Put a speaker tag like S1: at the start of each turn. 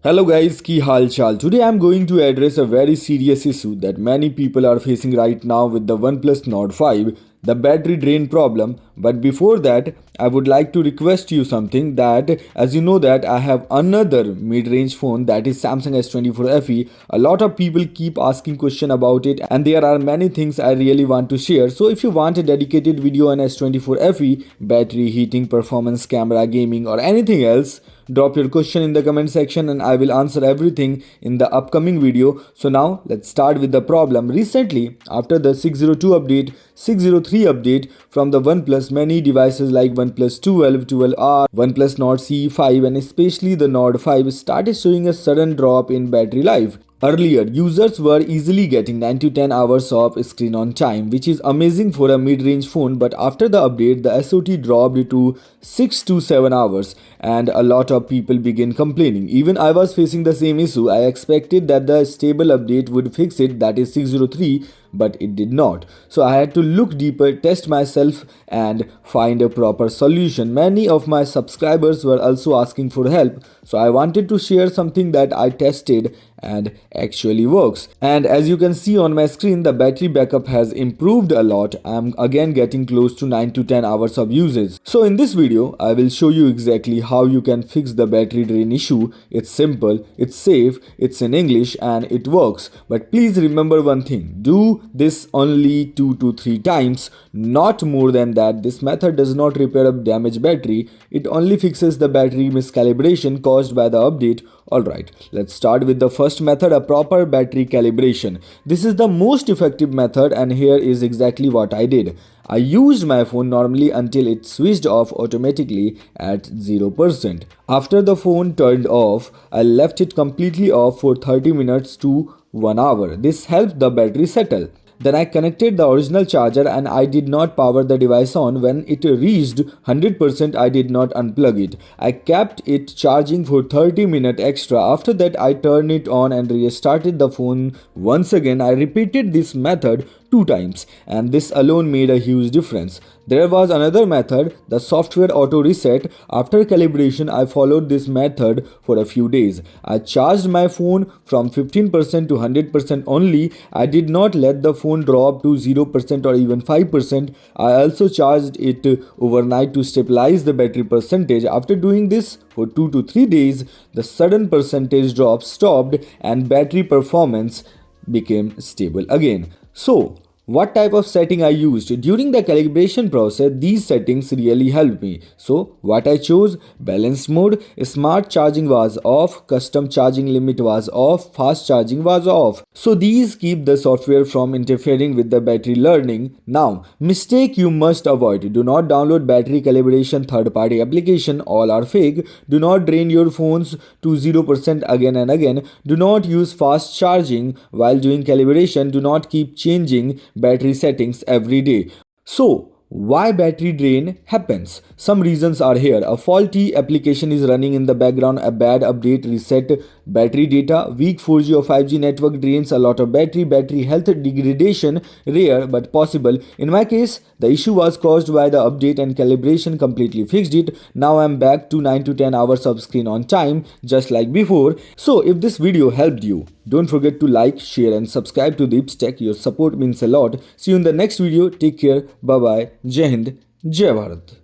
S1: Hello guys, ki hal chal. Today I'm going to address a very serious issue that many people are facing right now with the OnePlus Nord 5, the battery drain problem. But before that, I would like to request you something that as you know that I have another mid-range phone that is Samsung S24 FE. A lot of people keep asking question about it and there are many things I really want to share. So if you want a dedicated video on S24 FE, battery, heating, performance, camera, gaming or anything else, drop your question in the comment section and I will answer everything in the upcoming video. So now let's start with the problem. Recently, after the 602 update, 603 update from the OnePlus, many devices like OnePlus 12, 12R, OnePlus Nord CE5 and especially the Nord 5 started showing a sudden drop in battery life. Earlier, users were easily getting 9 to 10 hours of screen on time, which is amazing for a mid-range phone, but after the update, the SOT dropped to 6 to 7 hours and a lot of people began complaining. Even I was facing the same issue. I expected that the stable update would fix it, that is 603, but it did not. So I had to look deeper, test myself and find a proper solution. Many of my subscribers were also asking for help, so I wanted to share something that I tested and actually works. And as you can see on my screen, the battery backup has improved a lot. I'm again getting close to 9 to 10 hours of usage. So in this video, I will show you exactly how you can fix the battery drain issue. It's simple, it's safe, it's in English and it works. But please remember one thing, do this only 2 to 3 times, not more than that. This method does not repair a damaged battery, it only fixes the battery miscalibration caused by the update. Alright, let's start with the first method, a proper battery calibration. This is the most effective method and here is exactly what I did. I used my phone normally until it switched off automatically at 0%. After the phone turned off, I left it completely off for 30 minutes to 1 hour. This helped the battery settle. Then I connected the original charger and I did not power the device on. When it reached 100%, I did not unplug it. I kept it charging for 30 minutes extra. After that, I turned it on and restarted the phone once again. I repeated this method 2 times and this alone made a huge difference. There was another method, the software auto reset. After calibration, I followed this method for a few days. I charged my phone from 15% to 100% only. I did not let the phone drop to 0% or even 5%. I also charged it overnight to stabilize the battery percentage. After doing this for 2 to 3 days, the sudden percentage drop stopped and battery performance became stable again. So, what type of setting I used? During the calibration process, these settings really helped me. So, what I chose? Balanced mode, smart charging was off, custom charging limit was off, fast charging was off. So, these keep the software from interfering with the battery learning. Now, mistake you must avoid. Do not download battery calibration third-party application. All are fake. Do not drain your phones to 0% again and again. Do not use fast charging while doing calibration. Do not keep changing battery settings every day. So, why battery drain happens? Some reasons are here. A faulty application is running in the background, a bad update reset battery data, weak 4G or 5G network drains a lot of battery health degradation, rare but possible. In my case, the issue was caused by the update and calibration completely fixed it. Now I'm back to 9 to 10 hours of screen on time, just like before. So if this video helped you, don't forget to like, share and subscribe to Deeps Tech. Your support means a lot. See you in the next video. Take care. Bye bye. Jai Hind. Jai Bharat.